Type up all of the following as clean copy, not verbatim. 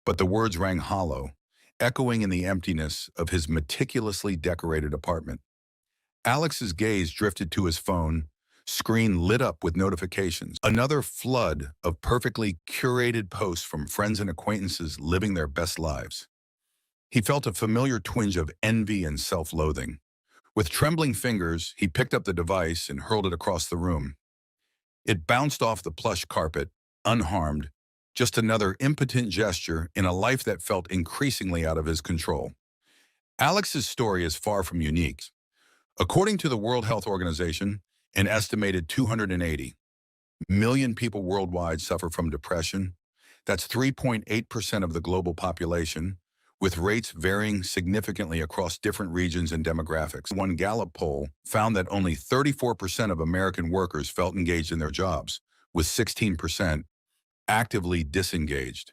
but the words rang hollow, echoing in the emptiness of his meticulously decorated apartment. Alex's gaze drifted to his phone, screen lit up with notifications. Another flood of perfectly curated posts from friends and acquaintances living their best lives. He felt a familiar twinge of envy and self-loathing. With trembling fingers, he picked up the device and hurled it across the room. It bounced off the plush carpet, unharmed, just another impotent gesture in a life that felt increasingly out of his control. Alex's story is far from unique. According to the World Health Organization, an estimated 280 million people worldwide suffer from depression. That's 3.8% of the global population, with rates varying significantly across different regions and demographics. One Gallup poll found that only 34% of American workers felt engaged in their jobs, with 16% actively disengaged.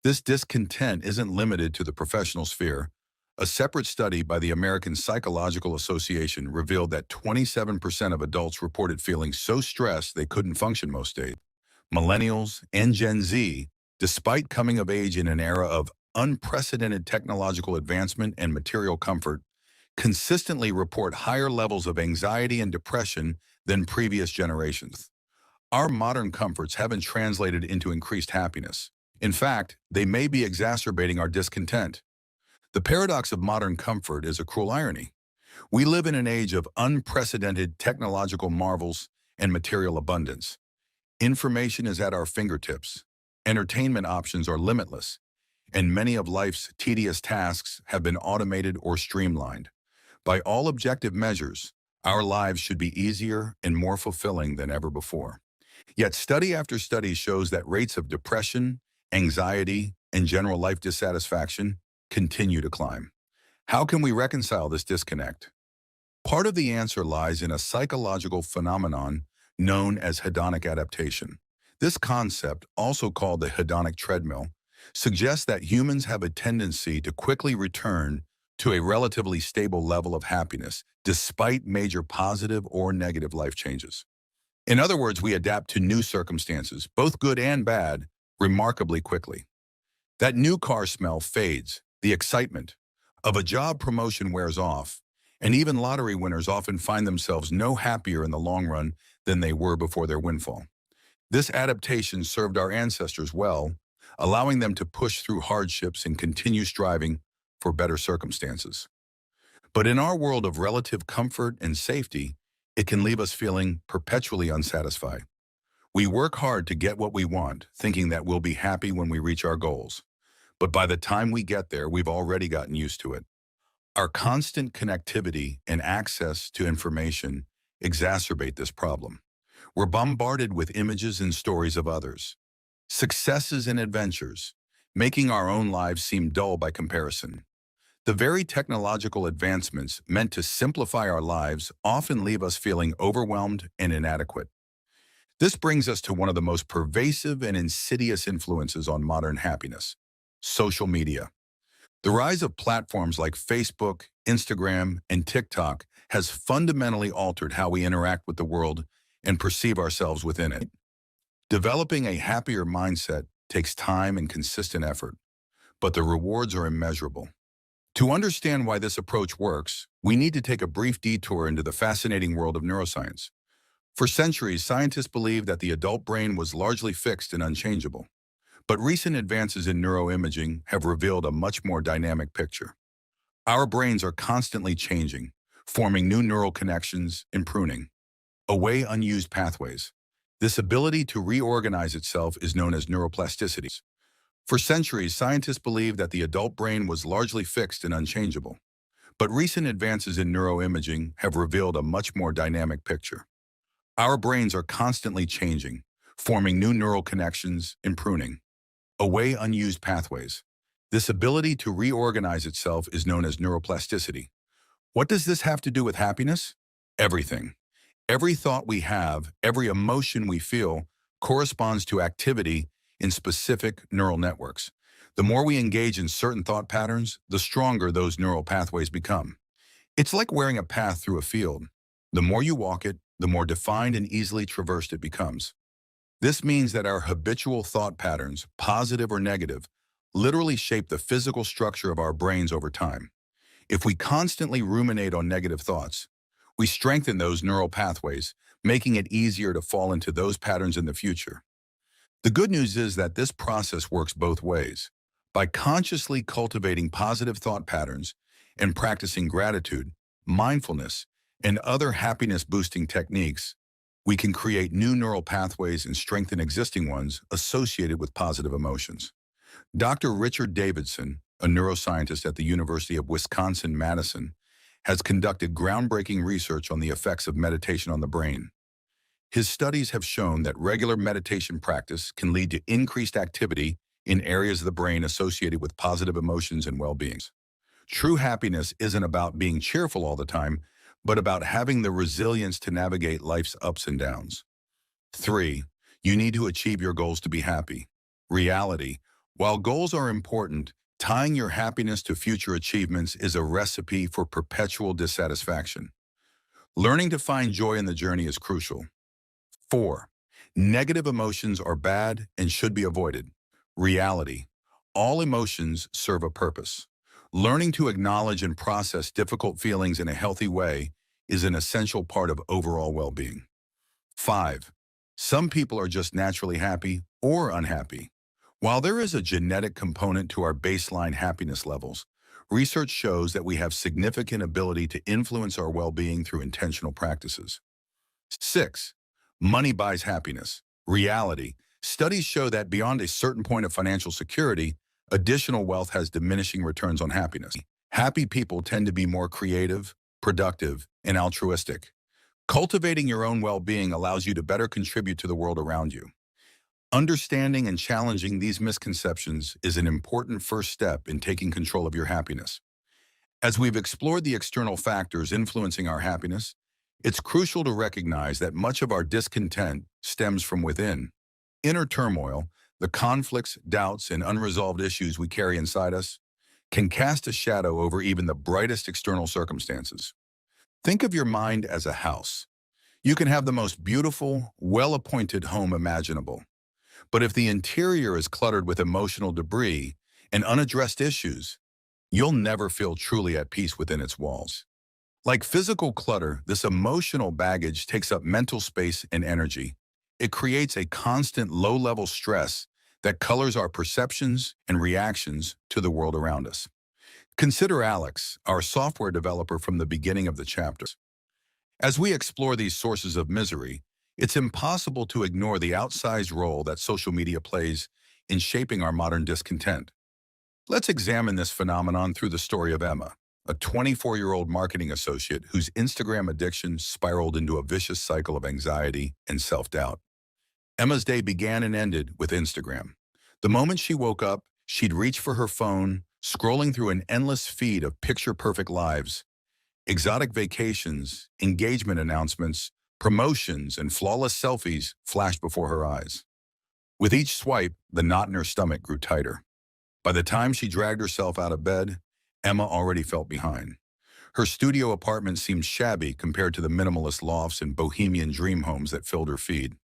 This discontent isn't limited to the professional sphere. A separate study by the American Psychological Association revealed that 27% of adults reported feeling so stressed they couldn't function most days. Millennials and Gen Z, despite coming of age in an era of unprecedented technological advancement and material comfort, consistently report higher levels of anxiety and depression than previous generations. Our modern comforts haven't translated into increased happiness. In fact, they may be exacerbating our discontent. The paradox of modern comfort is a cruel irony. We live in an age of unprecedented technological marvels and material abundance. Information is at our fingertips. Entertainment options are limitless, and many of life's tedious tasks have been automated or streamlined. By all objective measures, our lives should be easier and more fulfilling than ever before. Yet study after study shows that rates of depression, anxiety, and general life dissatisfaction continue to climb. How can we reconcile this disconnect? Part of the answer lies in a psychological phenomenon known as hedonic adaptation. This concept, also called the hedonic treadmill, suggests that humans have a tendency to quickly return to a relatively stable level of happiness despite major positive or negative life changes. In other words, we adapt to new circumstances, both good and bad, remarkably quickly. That new car smell fades, the excitement of a job promotion wears off, and even lottery winners often find themselves no happier in the long run than they were before their windfall. This adaptation served our ancestors well, allowing them to push through hardships and continue striving for better circumstances. But in our world of relative comfort and safety, it can leave us feeling perpetually unsatisfied. We work hard to get what we want, thinking that we'll be happy when we reach our goals. But by the time we get there, we've already gotten used to it. Our constant connectivity and access to information exacerbate this problem. We're bombarded with images and stories of others, successes and adventures, making our own lives seem dull by comparison. The very technological advancements meant to simplify our lives often leave us feeling overwhelmed and inadequate. This brings us to one of the most pervasive and insidious influences on modern happiness: social media. The rise of platforms like Facebook, Instagram, and TikTok has fundamentally altered how we interact with the world and perceive ourselves within it. Developing a happier mindset takes time and consistent effort, but the rewards are immeasurable. To understand why this approach works, we need to take a brief detour into the fascinating world of neuroscience. For centuries, scientists believed that the adult brain was largely fixed and unchangeable. But recent advances in neuroimaging have revealed a much more dynamic picture. Our brains are constantly changing, forming new neural connections and pruning away unused pathways. This ability to reorganize itself is known as neuroplasticity. For centuries, scientists believed that the adult brain was largely fixed and unchangeable. But recent advances in neuroimaging have revealed a much more dynamic picture. Our brains are constantly changing, forming new neural connections and pruning away unused pathways. This ability to reorganize itself is known as neuroplasticity. What does this have to do with happiness? Everything. Every thought we have, every emotion we feel, corresponds to activity in specific neural networks. The more we engage in certain thought patterns, the stronger those neural pathways become. It's like wearing a path through a field. The more you walk it, the more defined and easily traversed it becomes. This means that our habitual thought patterns, positive or negative, literally shape the physical structure of our brains over time. If we constantly ruminate on negative thoughts, we strengthen those neural pathways, making it easier to fall into those patterns in the future. The good news is that this process works both ways. By consciously cultivating positive thought patterns and practicing gratitude, mindfulness, and other happiness-boosting techniques, we can create new neural pathways and strengthen existing ones associated with positive emotions. Dr. Richard Davidson, a neuroscientist at the University of Wisconsin-Madison, has conducted groundbreaking research on the effects of meditation on the brain. His studies have shown that regular meditation practice can lead to increased activity in areas of the brain associated with positive emotions and well-being. True happiness isn't about being cheerful all the time, but about having the resilience to navigate life's ups and downs. 3. You need to achieve your goals to be happy. Reality. While goals are important, tying your happiness to future achievements is a recipe for perpetual dissatisfaction. Learning to find joy in the journey is crucial. 4. Negative emotions are bad and should be avoided. Reality. All emotions serve a purpose. Learning to acknowledge and process difficult feelings in a healthy way is an essential part of overall well-being. 5. Some people are just naturally happy or unhappy. While there is a genetic component to our baseline happiness levels, research shows that we have significant ability to influence our well-being through intentional practices. 6. Money buys happiness. Reality. Studies show that beyond a certain point of financial security, additional wealth has diminishing returns on happiness. Happy people tend to be more creative, productive, and altruistic. Cultivating your own well-being allows you to better contribute to the world around you. Understanding and challenging these misconceptions is an important first step in taking control of your happiness. As we've explored the external factors influencing our happiness, it's crucial to recognize that much of our discontent stems from within. Inner turmoil, the conflicts, doubts, and unresolved issues we carry inside us, can cast a shadow over even the brightest external circumstances. Think of your mind as a house. You can have the most beautiful, well-appointed home imaginable. But if the interior is cluttered with emotional debris and unaddressed issues, you'll never feel truly at peace within its walls. Like physical clutter, this emotional baggage takes up mental space and energy. It creates a constant low-level stress that colors our perceptions and reactions to the world around us. Consider Alex, our software developer from the beginning of the chapter. As we explore these sources of misery, it's impossible to ignore the outsized role that social media plays in shaping our modern discontent. Let's examine this phenomenon through the story of Emma, a 24-year-old marketing associate whose Instagram addiction spiraled into a vicious cycle of anxiety and self-doubt. Emma's day began and ended with Instagram. The moment she woke up, she'd reach for her phone, scrolling through an endless feed of picture-perfect lives, exotic vacations, engagement announcements, promotions, and flawless selfies flashed before her eyes. With each swipe, the knot in her stomach grew tighter. By the time she dragged herself out of bed, Emma already felt behind. Her studio apartment seemed shabby compared to the minimalist lofts and bohemian dream homes that filled her feed.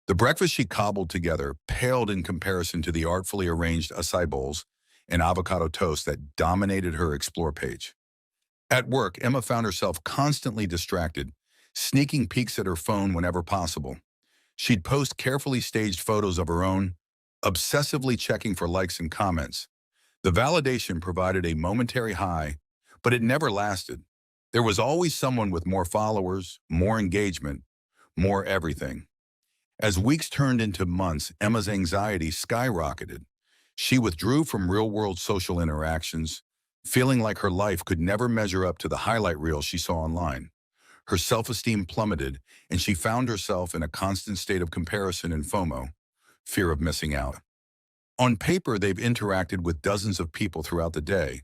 The breakfast she cobbled together paled in comparison to the artfully arranged acai bowls and avocado toast that dominated her Explore page. At work, Emma found herself constantly distracted, sneaking peeks at her phone whenever possible. She'd post carefully staged photos of her own, obsessively checking for likes and comments. The validation provided a momentary high, but it never lasted. There was always someone with more followers, more engagement, more everything. As weeks turned into months, Emma's anxiety skyrocketed. She withdrew from real-world social interactions, feeling like her life could never measure up to the highlight reel she saw online. Her self-esteem plummeted, and she found herself in a constant state of comparison and FOMO, fear of missing out. On paper, they've interacted with dozens of people throughout the day,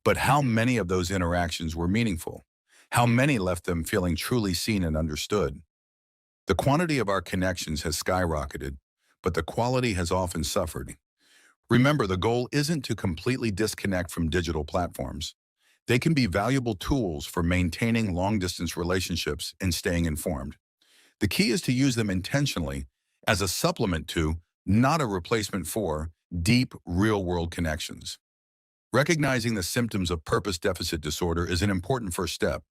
but how many of those interactions were meaningful? How many left them feeling truly seen and understood? The quantity of our connections has skyrocketed, but the quality has often suffered. Remember, the goal isn't to completely disconnect from digital platforms. They can be valuable tools for maintaining long-distance relationships and staying informed. The key is to use them intentionally as a supplement to, not a replacement for, Deep, real-world connections. Recognizing the symptoms of purpose deficit disorder is an important first step.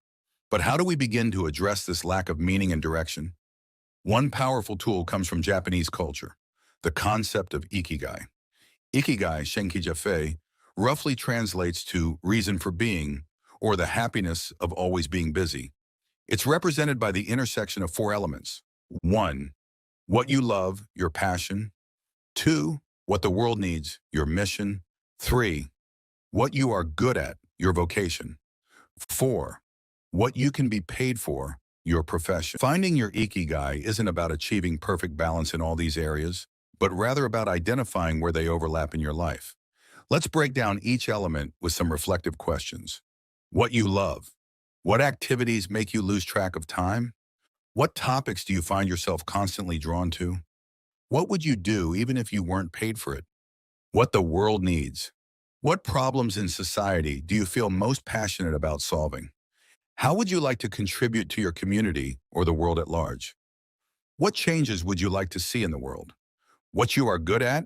But how do we begin to address this lack of meaning and direction? One powerful tool comes from Japanese culture, the concept of ikigai. Ikigai, Shenki Jafei, roughly translates to reason for being, or the happiness of always being busy. It's represented by the intersection of four elements. 1. What you love, your passion. 2. What the world needs, your mission. 3. What you are good at, your vocation. 4. What you can be paid for, your profession. Finding your ikigai isn't about achieving perfect balance in all these areas, but rather about identifying where they overlap in your life. Let's break down each element with some reflective questions. What you love. What activities make you lose track of time? What topics do you find yourself constantly drawn to? What would you do even if you weren't paid for it? What the world needs. What problems in society do you feel most passionate about solving? How would you like to contribute to your community or the world at large? What changes would you like to see in the world? What you are good at?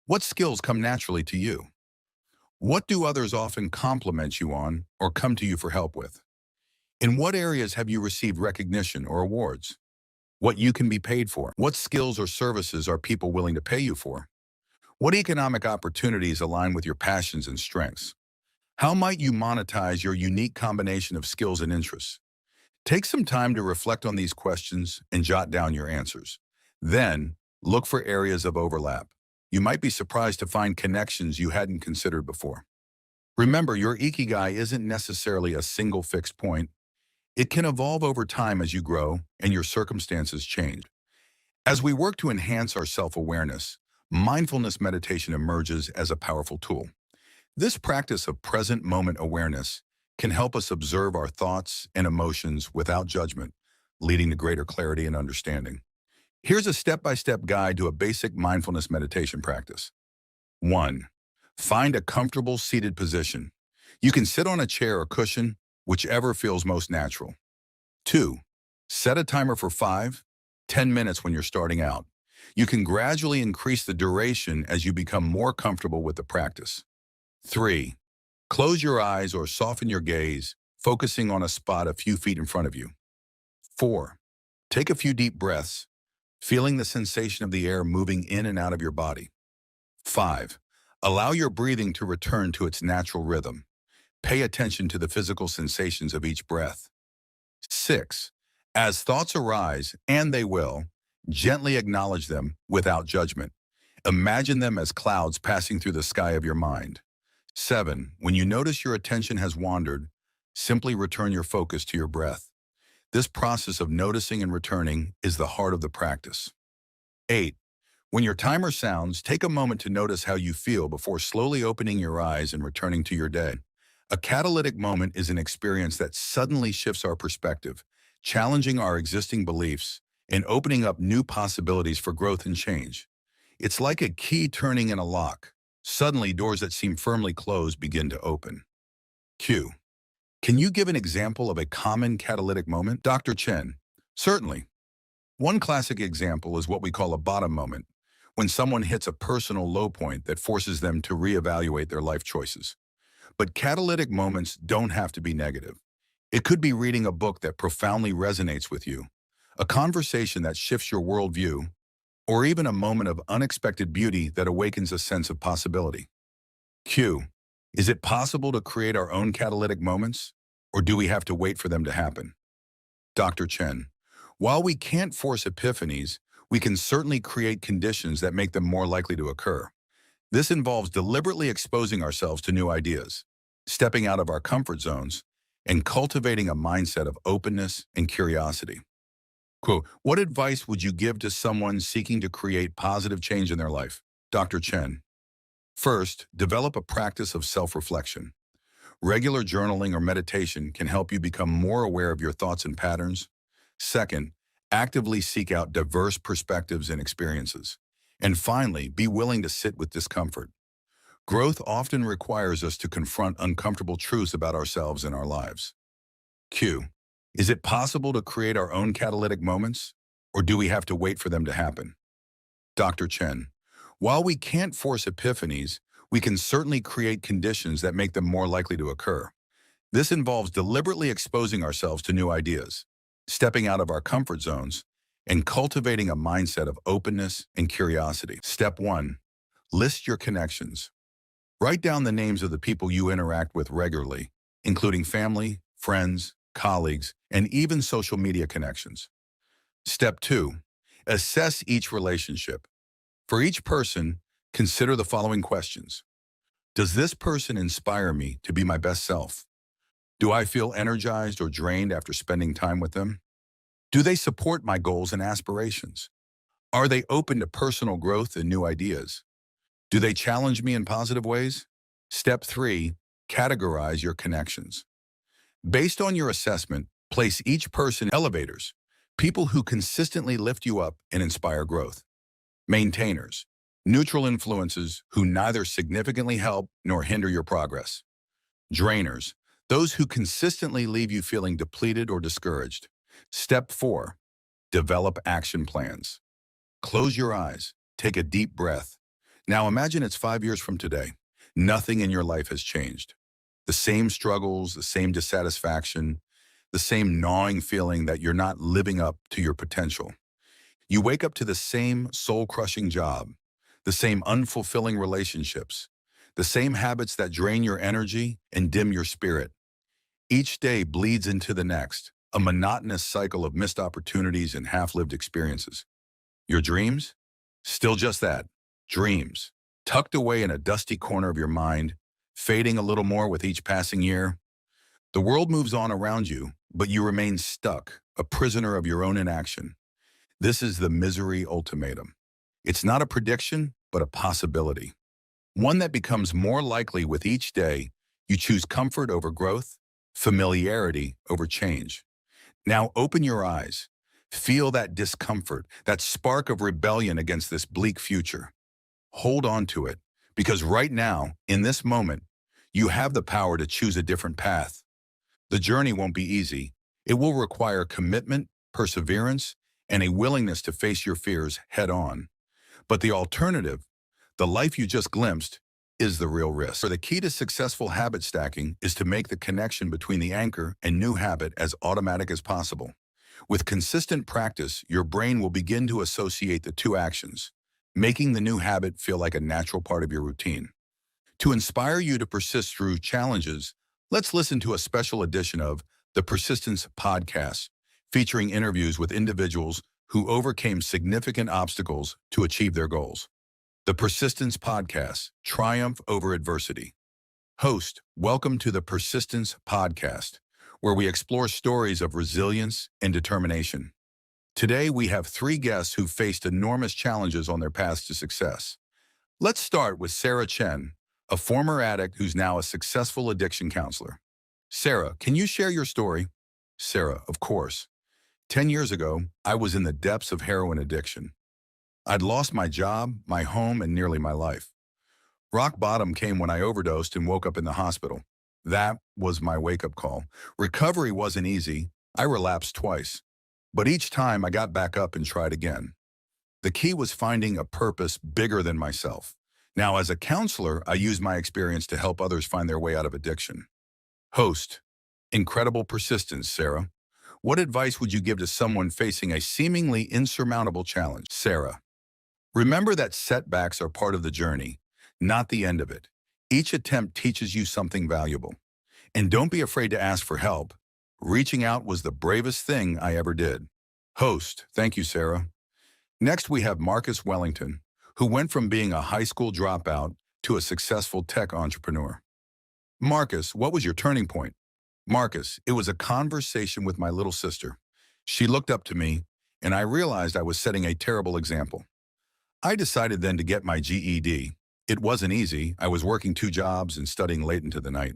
What skills come naturally to you? What do others often compliment you on or come to you for help with? In what areas have you received recognition or awards? What you can be paid for? What skills or services are people willing to pay you for? What economic opportunities align with your passions and strengths? How might you monetize your unique combination of skills and interests? Take some time to reflect on these questions and jot down your answers. Then, look for areas of overlap. You might be surprised to find connections you hadn't considered before. Remember, your ikigai isn't necessarily a single fixed point. It can evolve over time as you grow and your circumstances change. As we work to enhance our self-awareness, mindfulness meditation emerges as a powerful tool. This practice of present moment awareness can help us observe our thoughts and emotions without judgment, leading to greater clarity and understanding. Here's a step-by-step guide to a basic mindfulness meditation practice. 1. Find a comfortable seated position. You can sit on a chair or cushion, whichever feels most natural. 2. Set a timer for 10 minutes when you're starting out. You can gradually increase the duration as you become more comfortable with the practice. 3. Close your eyes or soften your gaze, focusing on a spot a few feet in front of you. 4. Take a few deep breaths, feeling the sensation of the air moving in and out of your body. 5. Allow your breathing to return to its natural rhythm. Pay attention to the physical sensations of each breath. 6. As thoughts arise, and they will, gently acknowledge them without judgment. Imagine them as clouds passing through the sky of your mind. 7. When you notice your attention has wandered, simply return your focus to your breath. This process of noticing and returning is the heart of the practice. 8. When your timer sounds, take a moment to notice how you feel before slowly opening your eyes and returning to your day. A catalytic moment is an experience that suddenly shifts our perspective, challenging our existing beliefs and opening up new possibilities for growth and change. It's like a key turning in a lock. Suddenly, doors that seem firmly closed begin to open. Q. Can you give an example of a common catalytic moment? Dr. Chen. Certainly. One classic example is what we call a bottom moment, when someone hits a personal low point that forces them to reevaluate their life choices. But catalytic moments don't have to be negative. It could be reading a book that profoundly resonates with you, a conversation that shifts your worldview, or even a moment of unexpected beauty that awakens a sense of possibility. Q. Is it possible to create our own catalytic moments, or do we have to wait for them to happen? Dr. Chen. While we can't force epiphanies, we can certainly create conditions that make them more likely to occur. This involves deliberately exposing ourselves to new ideas, stepping out of our comfort zones, and cultivating a mindset of openness and curiosity. Quote, what advice would you give to someone seeking to create positive change in their life? Dr. Chen. First, develop a practice of self-reflection. Regular journaling or meditation can help you become more aware of your thoughts and patterns. Second, actively seek out diverse perspectives and experiences. And finally, be willing to sit with discomfort. Growth often requires us to confront uncomfortable truths about ourselves and our lives. Q. Is it possible to create our own catalytic moments, or do we have to wait for them to happen? Dr. Chen. While we can't force epiphanies, we can certainly create conditions that make them more likely to occur. This involves deliberately exposing ourselves to new ideas, stepping out of our comfort zones, and cultivating a mindset of openness and curiosity. Step 1. List your connections. Write down the names of the people you interact with regularly, including family, friends, colleagues, and even social media connections. Step 2. Assess each relationship. For each person, consider the following questions. Does this person inspire me to be my best self? Do I feel energized or drained after spending time with them? Do they support my goals and aspirations? Are they open to personal growth and new ideas? Do they challenge me in positive ways? Step 3. Categorize your connections. Based on your assessment, place each person in elevators, people who consistently lift you up and inspire growth. Maintainers, neutral influences who neither significantly help nor hinder your progress. Drainers, those who consistently leave you feeling depleted or discouraged. Step 4. Develop action plans. Close your eyes. Take a deep breath. Now imagine it's 5 years from today. Nothing in your life has changed. The same struggles, the same dissatisfaction, the same gnawing feeling that you're not living up to your potential. You wake up to the same soul-crushing job, the same unfulfilling relationships, the same habits that drain your energy and dim your spirit. Each day bleeds into the next, a monotonous cycle of missed opportunities and half-lived experiences. Your dreams? Still just that, dreams, tucked away in a dusty corner of your mind, fading a little more with each passing year. The world moves on around you, but you remain stuck, a prisoner of your own inaction. This is the misery ultimatum. It's not a prediction, but a possibility. One that becomes more likely with each day you choose comfort over growth, familiarity over change. Now open your eyes. Feel that discomfort, that spark of rebellion against this bleak future. Hold on to it, because right now, in this moment, you have the power to choose a different path. The journey won't be easy. It will require commitment, perseverance, and a willingness to face your fears head on. But the alternative, the life you just glimpsed, is the real risk. For the key to successful habit stacking is to make the connection between the anchor and new habit as automatic as possible. With consistent practice, your brain will begin to associate the two actions, making the new habit feel like a natural part of your routine. To inspire you to persist through challenges, let's listen to a special edition of the Persistence Podcast, featuring interviews with individuals who overcame significant obstacles to achieve their goals. The Persistence Podcast, Triumph Over Adversity. Host, welcome to the Persistence Podcast, where we explore stories of resilience and determination. Today, we have 3 guests who faced enormous challenges on their paths to success. Let's start with Sarah Chen, a former addict who's now a successful addiction counselor. Sarah, can you share your story? Sarah, of course. 10 years ago, I was in the depths of heroin addiction. I'd lost my job, my home, and nearly my life. Rock bottom came when I overdosed and woke up in the hospital. That was my wake-up call. Recovery wasn't easy. I relapsed twice. But each time I got back up and tried again. The key was finding a purpose bigger than myself. Now, as a counselor, I use my experience to help others find their way out of addiction. Host, incredible persistence, Sarah. What advice would you give to someone facing a seemingly insurmountable challenge? Sarah, remember that setbacks are part of the journey, not the end of it. Each attempt teaches you something valuable. And don't be afraid to ask for help. Reaching out was the bravest thing I ever did. Host, thank you, Sarah. Next, we have Marcus Wellington, who went from being a high school dropout to a successful tech entrepreneur. Marcus, what was your turning point? Marcus, it was a conversation with my little sister. She looked up to me, and I realized I was setting a terrible example. I decided then to get my GED. It wasn't easy. I was working 2 jobs and studying late into the night.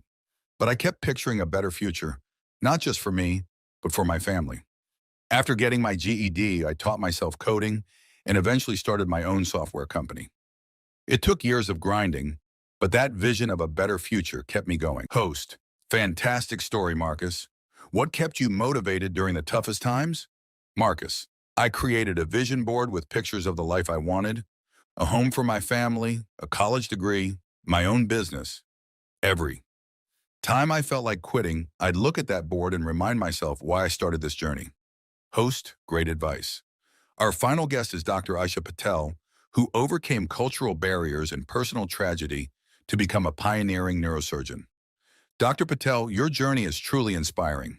But I kept picturing a better future, not just for me, but for my family. After getting my GED, I taught myself coding and eventually started my own software company. It took years of grinding, but that vision of a better future kept me going. Host, fantastic story, Marcus. What kept you motivated during the toughest times? Marcus, I created a vision board with pictures of the life I wanted. a home for my family, a college degree, my own business. Every time I felt like quitting, I'd look at that board and remind myself why I started this journey. Host, great advice. Our final guest is Dr. Aisha Patel, who overcame cultural barriers and personal tragedy to become a pioneering neurosurgeon. Dr. Patel, your journey is truly inspiring.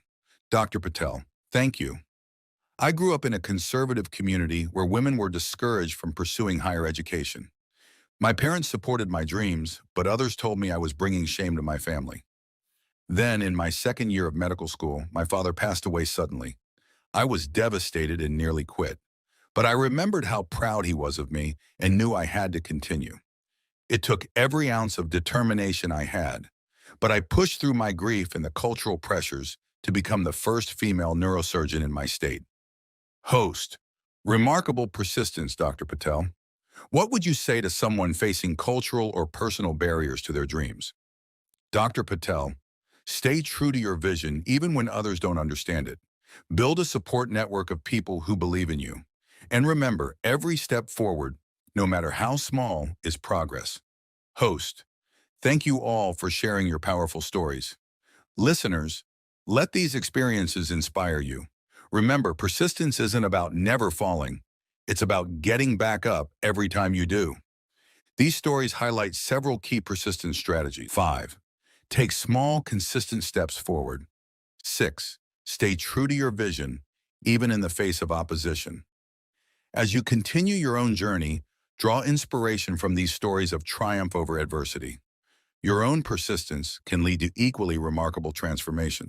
Dr. Patel, thank you. I grew up in a conservative community where women were discouraged from pursuing higher education. My parents supported my dreams, but others told me I was bringing shame to my family. Then, in my second year of medical school, my father passed away suddenly. I was devastated and nearly quit. But I remembered how proud he was of me and knew I had to continue. It took every ounce of determination I had, but I pushed through my grief and the cultural pressures to become the first female neurosurgeon in my state. Host, remarkable persistence, Dr. Patel. What would you say to someone facing cultural or personal barriers to their dreams? Dr. Patel, stay true to your vision even when others don't understand it. Build a support network of people who believe in you. And remember, every step forward, no matter how small, is progress. Host, thank you all for sharing your powerful stories. Listeners, let these experiences inspire you. Remember, persistence isn't about never falling. It's about getting back up every time you do. These stories highlight several key persistence strategies. 5. Take small, consistent steps forward. 6. Stay true to your vision, even in the face of opposition. As you continue your own journey, draw inspiration from these stories of triumph over adversity. Your own persistence can lead to equally remarkable transformation.